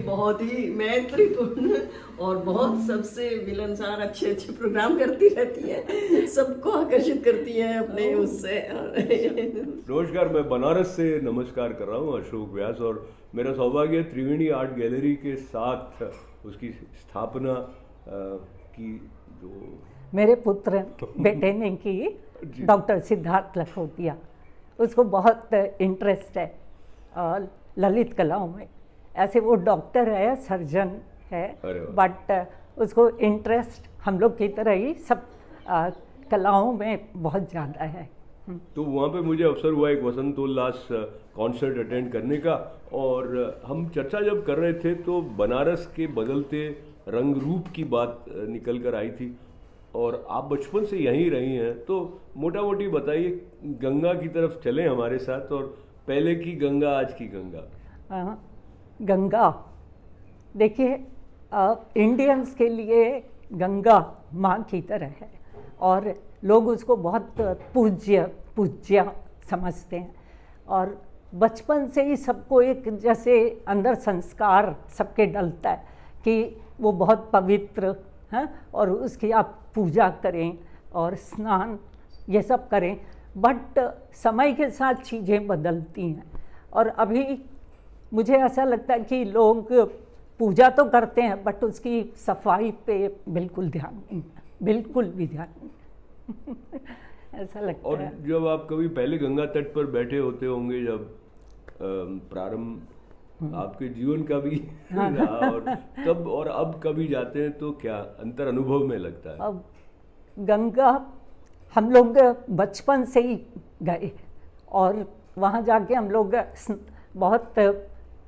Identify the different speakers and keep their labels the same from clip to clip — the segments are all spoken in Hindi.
Speaker 1: बहुत ही मैत्रीपूर्ण और बहुत सबसे मिलनसार अच्छे अच्छे प्रोग्राम करती रहती है, सबको आकर्षित करती है अपने उससे।
Speaker 2: नमस्कार, मैं बनारस से नमस्कार कर रहा हूँ, अशोक व्यास, और मेरा सौभाग्य है त्रिवेणी आर्ट गैलरी के साथ उसकी स्थापना की जो
Speaker 3: मेरे पुत्र बेटे ने की, डॉक्टर सिद्धार्थ लखोटिया। उसको बहुत इंटरेस्ट है ललित कलाओं में। ऐसे वो डॉक्टर है, सर्जन है, बट उसको इंटरेस्ट हम लोग की तरह ही सब कलाओं में बहुत ज़्यादा है।
Speaker 2: तो वहाँ पे मुझे अवसर हुआ एक वसंतोल्लास कॉन्सर्ट अटेंड करने का, और हम चर्चा जब कर रहे थे तो बनारस के बदलते रंग रूप की बात निकल कर आई थी, और आप बचपन से यहीं रही हैं, तो मोटा मोटी बताइए, गंगा की तरफ चलें हमारे साथ, और पहले की गंगा आज की गंगा।
Speaker 3: गंगा देखिए, इंडियंस के लिए गंगा माँ की तरह है और लोग उसको बहुत पूज्य समझते हैं, और बचपन से ही सबको एक जैसे अंदर संस्कार सबके डलता है कि वो बहुत पवित्र है और उसकी आप पूजा करें और स्नान ये सब करें। बट समय के साथ चीज़ें बदलती हैं, और अभी मुझे ऐसा लगता है कि लोग पूजा तो करते हैं बट उसकी सफाई पे बिल्कुल ध्यान नहीं, बिल्कुल भी ध्यान नहीं। ऐसा लगता
Speaker 2: और
Speaker 3: है।
Speaker 2: जब आप कभी पहले गंगा तट पर बैठे होते होंगे, जब प्रारंभ आपके जीवन का भी रहा, और तब और अब कभी जाते हैं तो क्या अंतर अनुभव में लगता है?
Speaker 3: अब गंगा हम लोग बचपन से ही गए, और वहाँ जाके हम लोग बहुत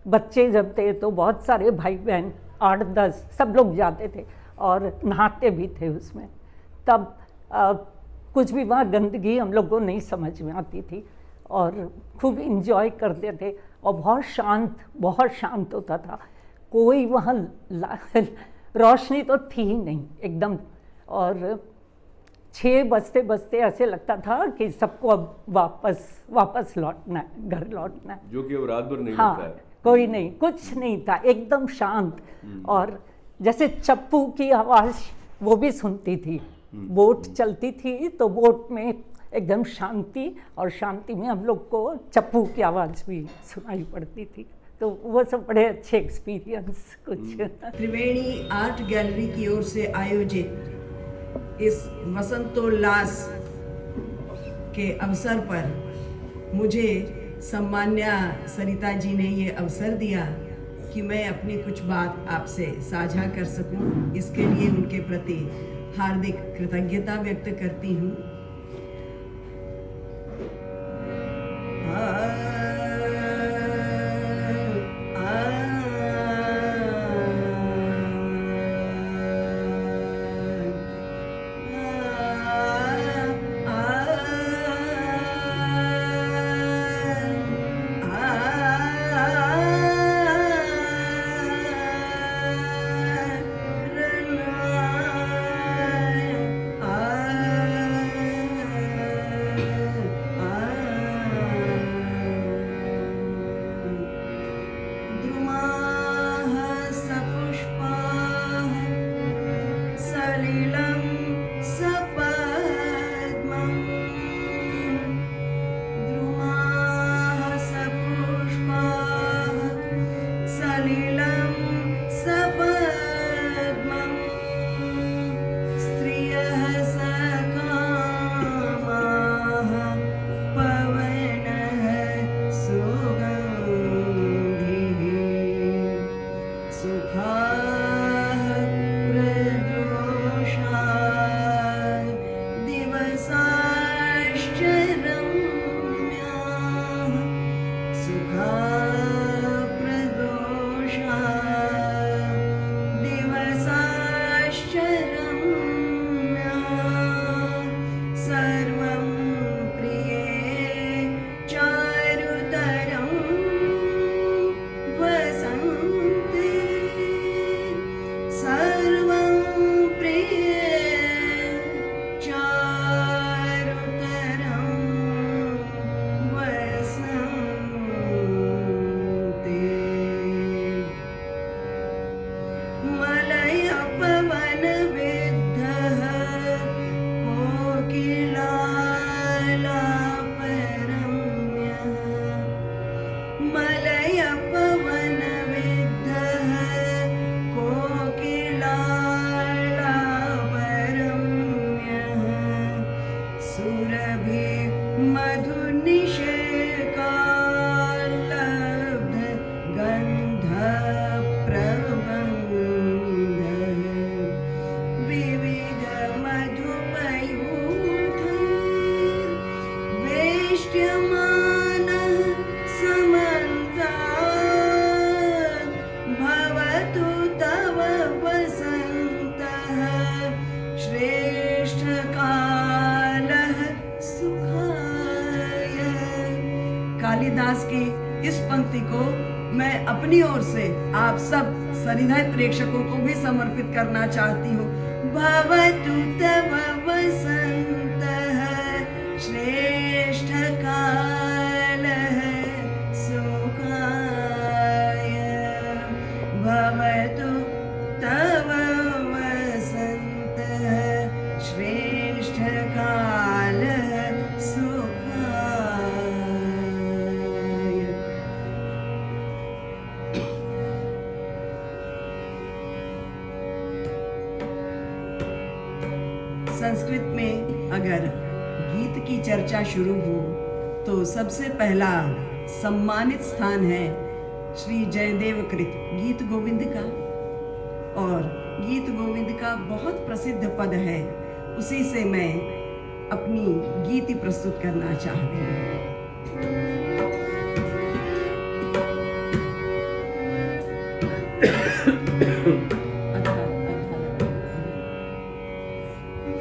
Speaker 3: बच्चे जब थे तो बहुत सारे भाई बहन 8-10 सब लोग जाते थे और नहाते भी थे उसमें। तब कुछ भी वहाँ गंदगी हम लोग को नहीं समझ में आती थी और खूब इंजॉय करते थे, और बहुत शांत होता था। कोई वहाँ रोशनी तो थी ही नहीं एकदम, और 6 बजते बजते ऐसे लगता था कि सबको अब वापस लौटना है, घर लौटना है,
Speaker 2: जो कि अब रात भर नहीं
Speaker 3: हाँ,
Speaker 2: होता है।
Speaker 3: कोई नहीं, कुछ नहीं था, एकदम शांत। और जैसे चप्पू की आवाज़ वो भी सुनती थी, बोट चलती थी तो बोट में एकदम शांति, और शांति में हम लोग को चप्पू की आवाज़ भी सुनाई पड़ती थी। तो वो सब बड़े अच्छे एक्सपीरियंस कुछ।
Speaker 1: त्रिवेणी आर्ट गैलरी की ओर से आयोजित इस वसंतोल्लास के अवसर पर मुझे सम्मान्या सरिता जी ने ये अवसर दिया कि मैं अपनी कुछ बात आपसे साझा कर सकूं। इसके लिए उनके प्रति हार्दिक कृतज्ञता व्यक्त करती हूँ। लास की इस पंक्ति को मैं अपनी ओर से आप सब सरिधय प्रेक्षकों को भी समर्पित करना चाहती हूँ। भवतु तव वसन्तः श्रेष्ठ कालः सुखाय, भवतु तव वसन्तः श्रेष्ठ कालः सुखाय। संस्कृत में अगर गीत की चर्चा शुरू हो तो सबसे पहला सम्मानित स्थान है श्री जयदेव कृत गीत गोविंद का, और गीत गोविंद का बहुत प्रसिद्ध पद है, उसी से मैं अपनी गीति प्रस्तुत करना चाहती हूँ।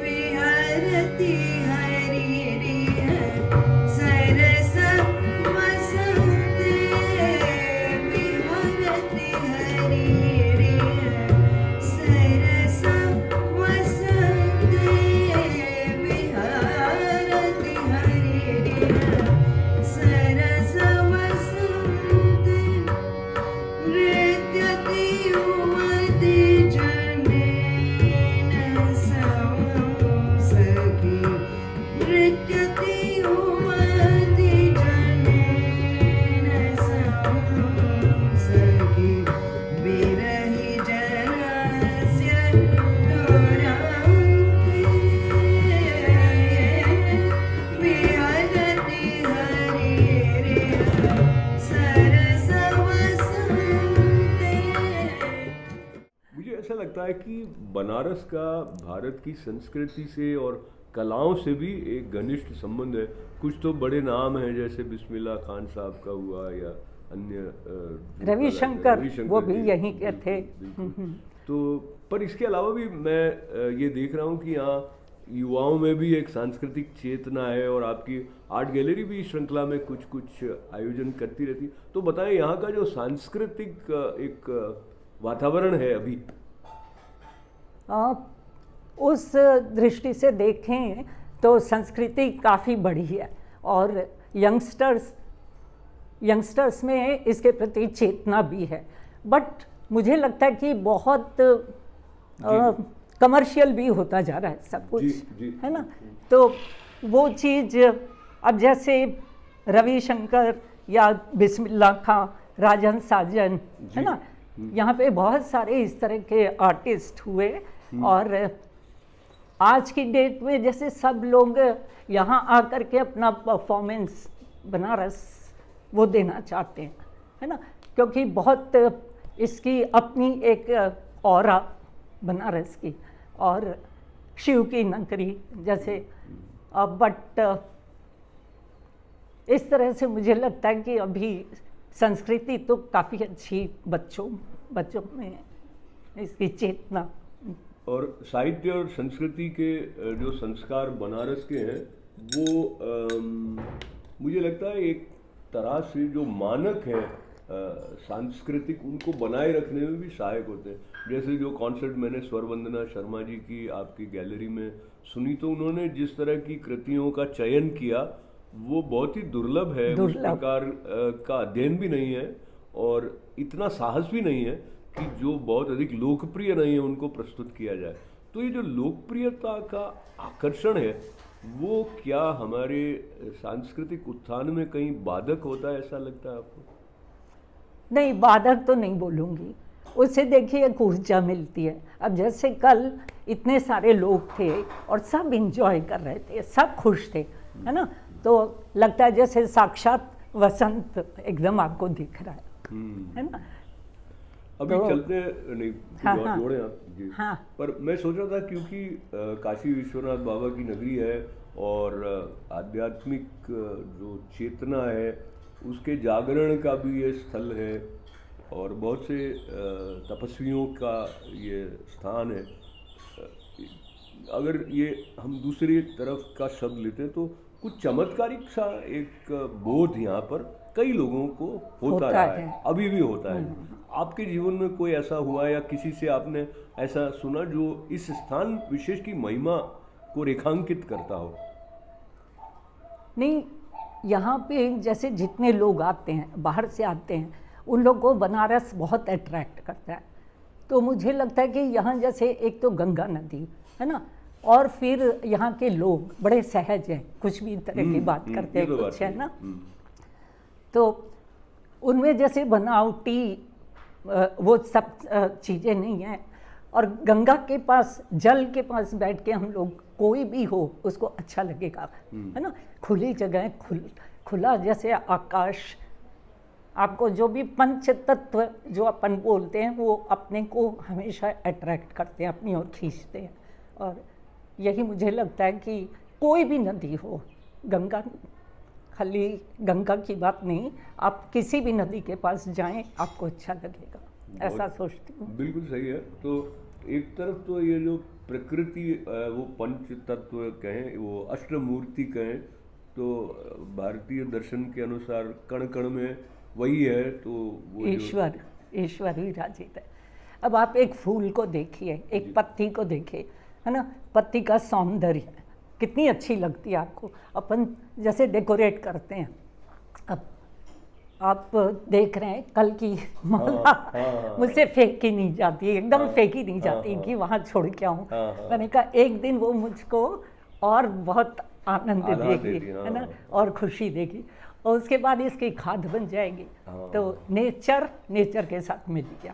Speaker 1: विहरति हरिरिह सरस वसन्ते, विहरति हरिरिह सरस वसन्ते, विहरति हरिरिह सरस वसन्ते, नृत्यति युवति जनेन समं सखी, नृत्यति युवति जनेन समं सखी, विरहि जनस्य दुरान्ते, विहरति हरिरिह सरस वसन्ते।
Speaker 2: मुझे ऐसा लगता है कि बनारस का भारत की संस्कृति से और कलाओं से भी एक घनिष्ठ संबंध है। कुछ तो बड़े नाम हैं, जैसे बिस्मिल्लाह खान साहब का हुआ या अन्य
Speaker 3: रविशंकर, वो भी
Speaker 2: जी,
Speaker 3: यहीं के थे।
Speaker 2: बिल्कुल। तो पर इसके अलावा भी मैं ये देख रहा हूँ कि यहाँ युवाओं में भी एक सांस्कृतिक चेतना है, और आपकी आर्ट गैलरी भी इस श्रृंखला में कुछ कुछ आयोजन करती रहती। तो बताएं यहाँ का जो सांस्कृतिक एक वातावरण है अभी।
Speaker 3: उस दृष्टि से देखें तो संस्कृति काफ़ी बढ़ी है, और यंगस्टर्स में इसके प्रति चेतना भी है। बट मुझे लगता है कि बहुत कमर्शियल भी होता जा रहा है सब कुछ,
Speaker 2: जी।
Speaker 3: है ना। तो वो चीज़ अब जैसे रविशंकर या बिस्मिल्लाह खां, राजन साजन, है ना, यहाँ पे बहुत सारे इस तरह के आर्टिस्ट हुए, और आज की डेट में जैसे सब लोग यहाँ आकर के अपना परफॉर्मेंस बनारस वो देना चाहते हैं, है ना, क्योंकि बहुत इसकी अपनी एक ऑरा बनारस की, और शिव की नगरी जैसे। बट इस तरह से मुझे लगता है कि अभी संस्कृति तो काफ़ी अच्छी बच्चों में इसकी चेतना।
Speaker 2: और साहित्य और संस्कृति के जो संस्कार बनारस के हैं वो मुझे लगता है एक तरह से जो मानक हैं सांस्कृतिक, उनको बनाए रखने में भी सहायक होते हैं। जैसे जो कॉन्सर्ट मैंने स्वर वंदना शर्मा जी की आपकी गैलरी में सुनी, तो उन्होंने जिस तरह की कृतियों का चयन किया वो बहुत ही दुर्लभ है। उस प्रकार का अध्ययन भी नहीं है और इतना साहस भी नहीं है कि जो बहुत अधिक लोकप्रिय नहीं है उनको प्रस्तुत किया जाए। तो ये जो लोकप्रियता का आकर्षण है वो क्या हमारे सांस्कृतिक उत्थान में कहीं बाधक होता है, ऐसा लगता है आपको?
Speaker 3: नहीं, बाधक तो नहीं बोलूँगी। उससे देखिए एक ऊर्जा मिलती है। अब जैसे कल इतने सारे लोग थे और सब इंजॉय कर रहे थे, सब खुश थे, है ना, तो लगता है जैसे साक्षात वसंत एकदम आपको दिख रहा है ना।
Speaker 2: अभी
Speaker 3: तो
Speaker 2: चलते नहीं जोड़े आप जी।
Speaker 3: हाँ।
Speaker 2: पर मैं सोच रहा था क्योंकि काशी विश्वनाथ बाबा की नगरी है और आध्यात्मिक जो चेतना है उसके जागरण का भी ये स्थल है और बहुत से तपस्वियों का ये स्थान है। अगर ये हम दूसरी तरफ का शब्द लेते हैं तो कुछ चमत्कारिक सा एक बोध यहाँ पर कई लोगों को होता
Speaker 3: होता
Speaker 2: रहा
Speaker 3: है।
Speaker 2: है, अभी भी होता है। आपके जीवन में कोई ऐसा हुआ या किसी से आपने ऐसा सुना जो इस स्थान विशेष की महिमा को रेखांकित करता हो?
Speaker 3: नहीं, यहाँ पे जैसे जितने लोग आते हैं, बाहर से आते हैं, उन लोगों को बनारस बहुत अट्रैक्ट करता है। तो मुझे लगता है कि यहाँ जैसे एक तो गंगा नदी है ना, और फिर यहाँ के लोग बड़े सहज हैं, कुछ भी तरह की बात करते
Speaker 2: ये
Speaker 3: हैं,
Speaker 2: तो
Speaker 3: कुछ
Speaker 2: बात
Speaker 3: है
Speaker 2: है।
Speaker 3: ना। तो उनमें जैसे बनावटी वो सब चीज़ें नहीं हैं। और गंगा के पास, जल के पास बैठ के हम लोग, कोई भी हो उसको अच्छा लगेगा, है ना। खुली जगह, खुला जैसे आकाश, आपको जो भी पंच तत्व जो अपन बोलते हैं वो अपने को हमेशा अट्रैक्ट करते हैं, अपनी ओर खींचते हैं। और यही मुझे लगता है कि कोई भी नदी हो, गंगा, खाली गंगा की बात नहीं, आप किसी भी नदी के पास जाएं आपको अच्छा लगेगा, ऐसा सोचती हूँ।
Speaker 2: बिल्कुल सही है। तो एक तरफ तो ये जो प्रकृति, वो पंच तत्व कहें, वो अष्टमूर्ति कहें, तो भारतीय दर्शन के अनुसार कण कण में वही है, तो वो
Speaker 3: ईश्वर विराजित है। अब आप एक फूल को देखिए, एक पत्ती को देखिए, है ना, पत्ती का सौंदर्य कितनी अच्छी लगती है आपको, अपन जैसे डेकोरेट करते हैं। अब आप देख रहे हैं कल की माला मुझसे फेंकी नहीं जाती, एकदम फेंकी नहीं जाती कि वहाँ छोड़ के आऊँ। मैंने कहा एक दिन वो मुझको और बहुत आनंद देगी, है ना, और खुशी देगी, और उसके बाद इसकी खाद बन जाएगी। तो नेचर के साथ मिल गया।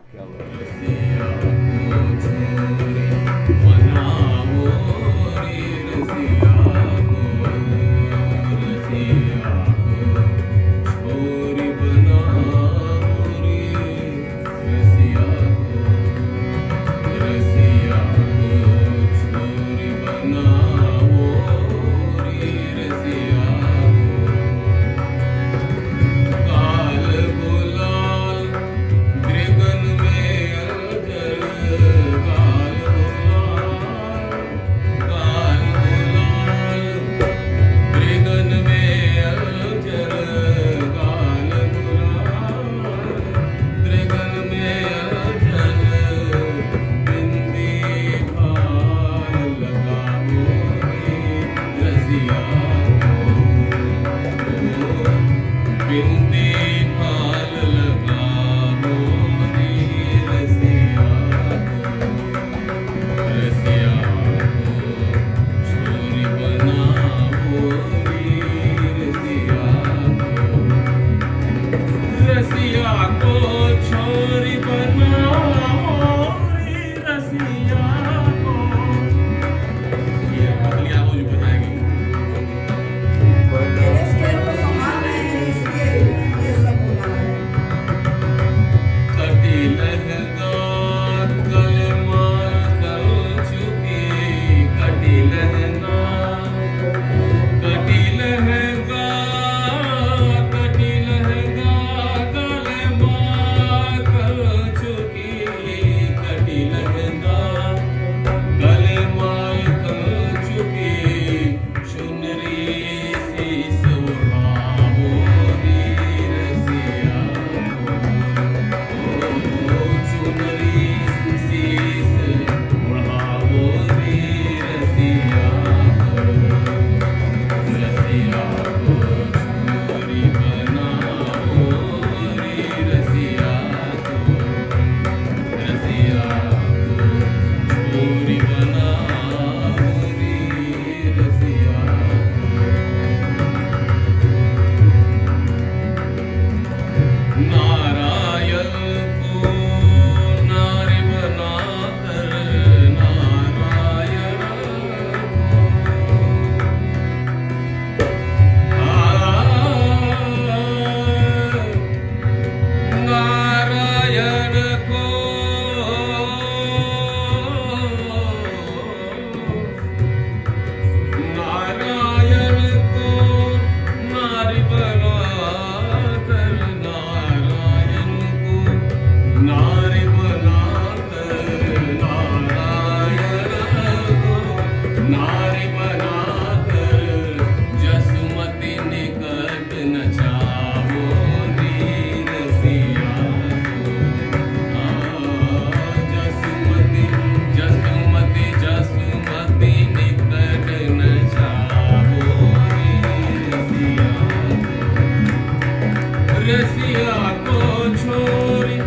Speaker 4: को छोरी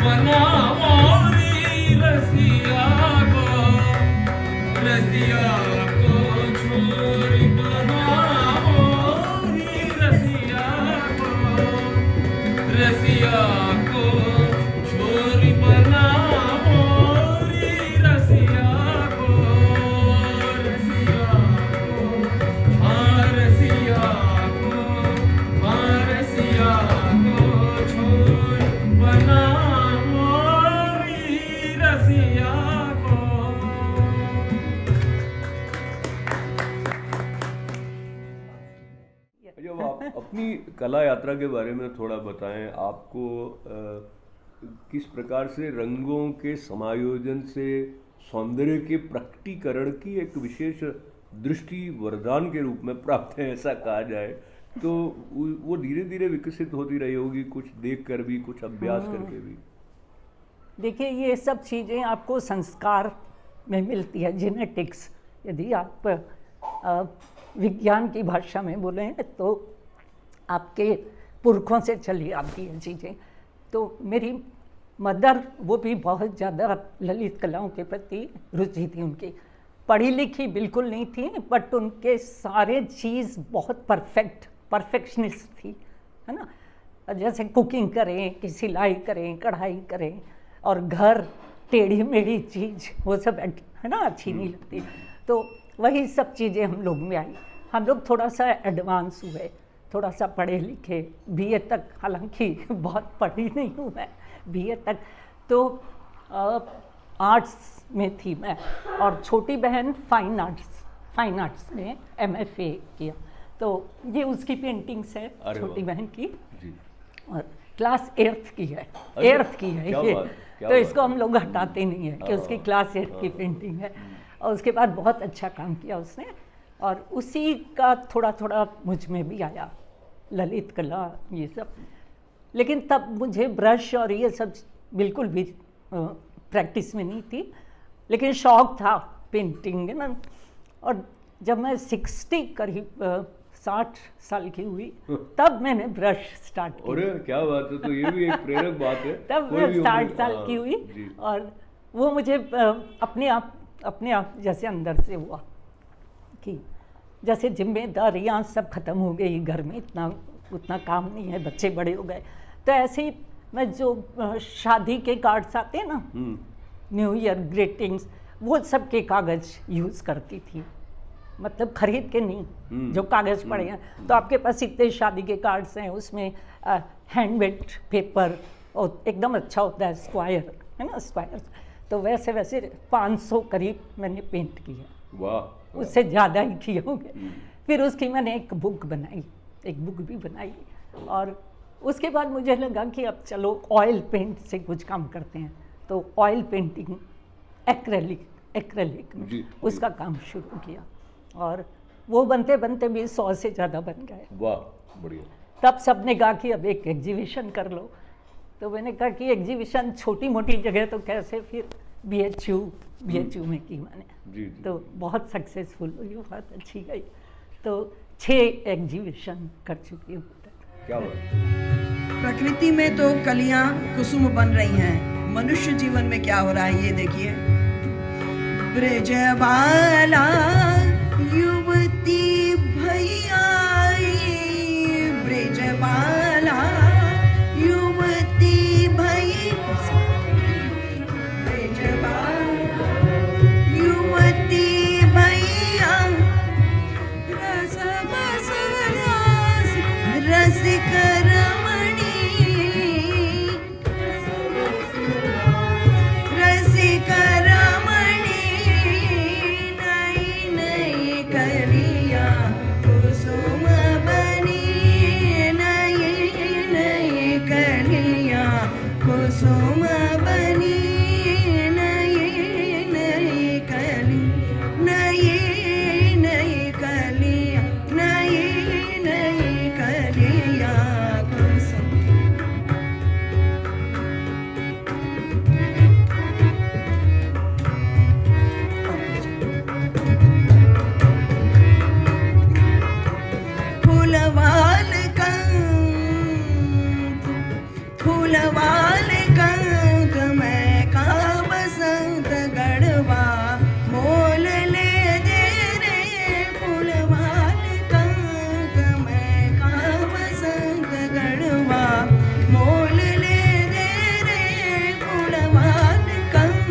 Speaker 4: बनाओ रे रसिया को छोरी बनाओ रे रसिया को छोरी बनाओ रे रसिया को हाँ रसिया को छोरी बनाओ रे रसिया को।
Speaker 2: जब आप अपनी कला यात्रा के बारे में थोड़ा बताएं, आपको किस प्रकार से रंगों के समायोजन से सौंदर्य के प्रकटीकरण की एक विशेष दृष्टि वरदान के रूप में प्राप्त है, ऐसा कहा जाए, तो वो धीरे धीरे विकसित होती रही होगी, कुछ देख कर भी, कुछ अभ्यास करके भी।
Speaker 3: देखिए, ये सब चीज़ें आपको संस्कार में मिलती है, जेनेटिक्स। यदि आप विज्ञान की भाषा में बोलें तो आपके पुरखों से चली आती हैं चीज़ें। तो मेरी मदर, वो भी बहुत ज़्यादा ललित कलाओं के प्रति रुचि थी उनकी। पढ़ी लिखी बिल्कुल नहीं थी, बट उनके सारे चीज़ बहुत परफेक्शनिस्ट थी, है ना। जैसे कुकिंग करें, कि सिलाई करें, कढ़ाई करें, और घर टेढ़ी मेढ़ी चीज़ वो सब है ना अच्छी नहीं लगती। तो वही सब चीज़ें हम लोग में आई। हम लोग थोड़ा सा एडवांस हुए, थोड़ा सा पढ़े लिखे, बीए तक, हालांकि बहुत पढ़ी नहीं हूँ मैं, बीए तक। तो आर्ट्स में थी मैं, और छोटी बहन फाइन आर्ट्स में MFA किया। तो ये उसकी पेंटिंग्स है, छोटी बहन की
Speaker 2: जी।
Speaker 3: और क्लास 8th की है, 8th की है ये। तो इसको हम लोग हटाते नहीं है कि उसकी क्लास 8 की पेंटिंग है। और उसके बाद बहुत अच्छा काम किया उसने, और उसी का थोड़ा थोड़ा मुझ में भी आया, ललित कला ये सब। लेकिन तब मुझे ब्रश और ये सब बिल्कुल भी प्रैक्टिस में नहीं थी, लेकिन शौक था पेंटिंग, है ना। और जब मैं 60 साल की हुई, तब मैंने ब्रश स्टार्ट किया।
Speaker 2: अरे क्या बात है, तो ये भी एक प्रेरक बात है।
Speaker 3: तब मैं 60 साल की हुई, और वो मुझे अपने आप जैसे अंदर से हुआ कि जैसे जिम्मेदारियां सब खत्म हो गई, घर में उतना काम नहीं है, बच्चे बड़े हो गए। तो ऐसे ही मैं जो शादी के कार्ड्स आते हैं ना, न्यू ईयर ग्रीटिंग्स, वो सब के कागज़ यूज़ करती थी, मतलब खरीद के नहीं, जो कागज़ पड़े हैं। तो आपके पास इतने शादी के कार्ड्स हैं, उसमें हैंडमेड पेपर और एकदम अच्छा होता है, स्क्वायर, है ना, स्क्वायर। तो वैसे 500 करीब मैंने पेंट किया।
Speaker 2: वाह,
Speaker 3: उससे ज़्यादा ही किए होंगे। फिर उसकी मैंने एक बुक भी बनाई, और उसके बाद मुझे लगा कि अब चलो ऑयल पेंट से कुछ काम करते हैं। तो ऑयल पेंटिंग, एक्रेलिक में उसका काम शुरू किया, और वो बनते बनते भी 100 से ज़्यादा बन गए।
Speaker 2: वाह, बढ़िया।
Speaker 3: तब सबने कहा कि अब एक एग्जीबिशन कर लो। तो मैंने कहा कि एग्जीबिशन छोटी मोटी जगह तो कैसे, फिर BHU में की मैंने।
Speaker 2: जी।
Speaker 3: तो बहुत सक्सेसफुल हुई, बहुत अच्छी गई। तो 6 एग्जीबिशन कर चुकी हूँ।
Speaker 2: क्या बात।
Speaker 1: प्रकृति में तो कलियां कुसुम बन रही हैं, मनुष्य जीवन में क्या हो रहा है ये देखिए। ब्रजबाला युवती भैया, ब्रजबाला युवती भैया, ब्रजबाला युवती भैया, रस बस रसिक रमणी, रसिक रमणी, नई नई कलिया कुसुम बनी, नई नई कलिया कुसुम बनी, नई नई कली, नई नई कलिया, नई नई कलिया कुसुम। फूलवाल कंठ फूलवाले कंक में का बसंत गढ़वा मोल ले दे रे फूलवाले कंक में का बसंत गढ़वा मोल ले दे रे फूलवाले कंक।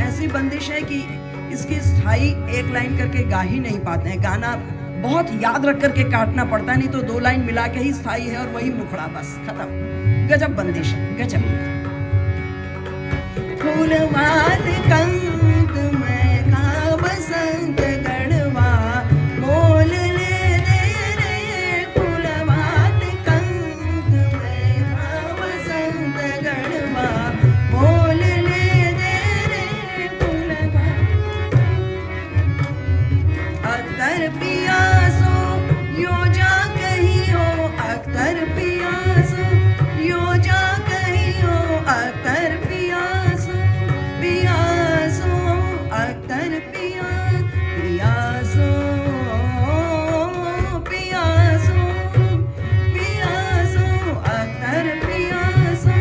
Speaker 1: ऐसी बंदिश है कि इसकी स्थाई एक लाइन करके गा ही नहीं पाते हैं, गाना बहुत याद रख करके काटना पड़ता है, नहीं तो 2 लाइन मिला के ही स्थाई है और वही मुखड़ा, बस खत्म। गजब बंदिश है, गजब। फूलवाल कंक में का बसंत गढ़वा मोल ले दे रे फूलवाल कंक में का बसंत गढ़वा मोल ले दे रे फूलवा। अख्तर पियासो यो जा कहीं हो, अख्तर पियासो यो जा कहीं हो, अख्तर पियासो पियासो अख्तर पियासो पियासो पियासो अख्तर पियासो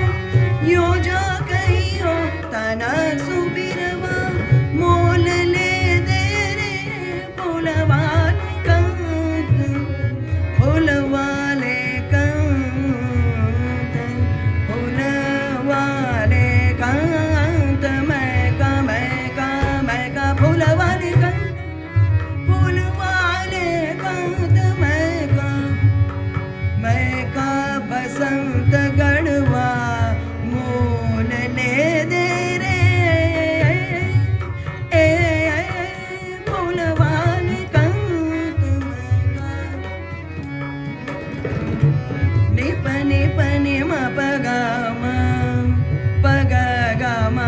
Speaker 1: यो जा कहीं हो, तनक सुबिरवा मोल ले दे रे फूलवाल कंक फूलवाले कंक फूलवाले कंक मैं का फूलवाले कंक फूलवाले कंक मैं का बसंत गढ़वा मोल ले दे रे फूलवाले कंक निप निप निम पगा गा मा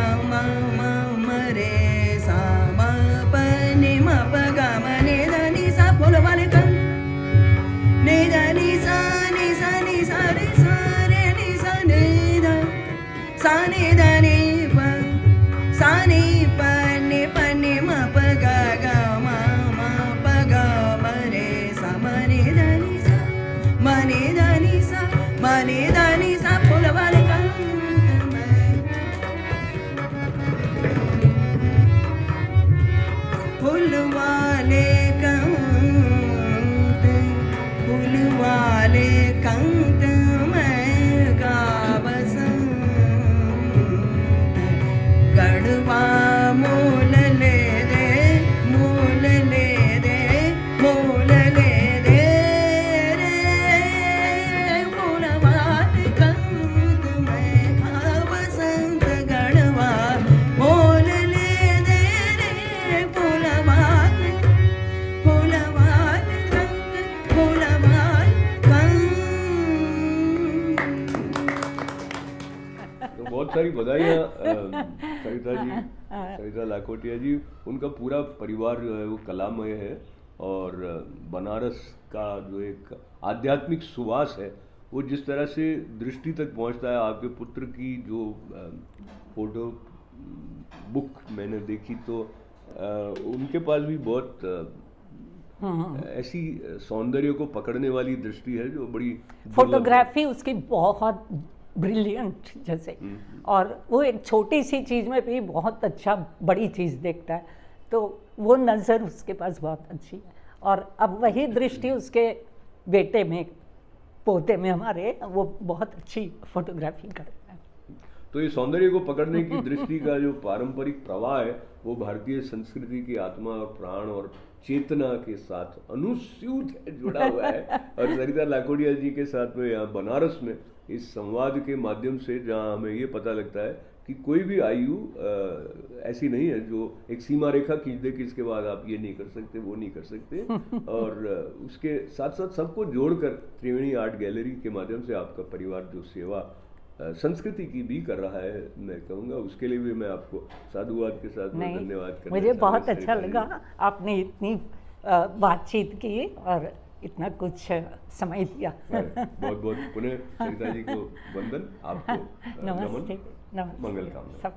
Speaker 1: रे सा मा प निम पगा ने दा नि सा फूलवाले कंक ने दा नि सा रे नि सा ने दा सा ने दा ने प सा ने प ने म प गा मा प गा म रे सा म ने दा नि सा म ने दा नि सा म ने दा नि सा फूलवाले कंक फूलवाले कंक मैं गा बसंत गढ़वा मोल ले दे मोल ले दे मोल ले दे रे फूलवाले कंक मैं गा बसंत गढ़वा मोल ले दे रे फूलवाले कंक
Speaker 2: तो बहुत सारी बधाइयाँ सरिता लाखोटिया जी। उनका पूरा परिवार जो है वो कलामय है और बनारस का जो एक आध्यात्मिक सुवास है वो जिस तरह से दृष्टि तक पहुंचता है। आपके पुत्र की जो फोटो बुक मैंने देखी तो उनके पास भी बहुत ऐसी सौंदर्य को पकड़ने वाली दृष्टि है जो बड़ी
Speaker 3: फोटोग्राफी उसकी बहुत ब्रिलियंट जैसे, और वो एक छोटी सी चीज़ में भी बहुत अच्छा बड़ी चीज़ देखता है, तो वो नज़र उसके पास बहुत अच्छी है। और अब वही दृष्टि उसके बेटे में, पोते में हमारे, वो बहुत अच्छी फोटोग्राफी करता है।
Speaker 2: तो ये सौंदर्य को पकड़ने की दृष्टि का जो पारंपरिक प्रवाह है वो भारतीय संस्कृति की आत्मा और प्राण और चेतना के साथ अनुस्यूत जुड़ा हुआ है। और सरिता लाखोटिया जी के साथ में यहाँ बनारस में इस संवाद के माध्यम से जहाँ हमें ये पता लगता है कि कोई भी आयु ऐसी नहीं है जो एक सीमा रेखा खींच दे कि इसके बाद आप ये नहीं कर सकते वो नहीं कर सकते। और उसके साथ साथ सबको जोड़कर त्रिवेणी आर्ट गैलरी के माध्यम से आपका परिवार जो सेवा संस्कृति की भी कर रहा है, मैं कहूँगा उसके लिए भी मैं आपको साधुवाद के साथ धन्यवाद करना।
Speaker 3: मुझे बहुत अच्छा लगा आपने इतनी बातचीत की और इतना कुछ समय दिया।
Speaker 2: बहुत बहुत पुनः सरिता जी को वंदन, आपको
Speaker 3: नमस्ते,
Speaker 2: नमन, मंगल कामना।
Speaker 3: सब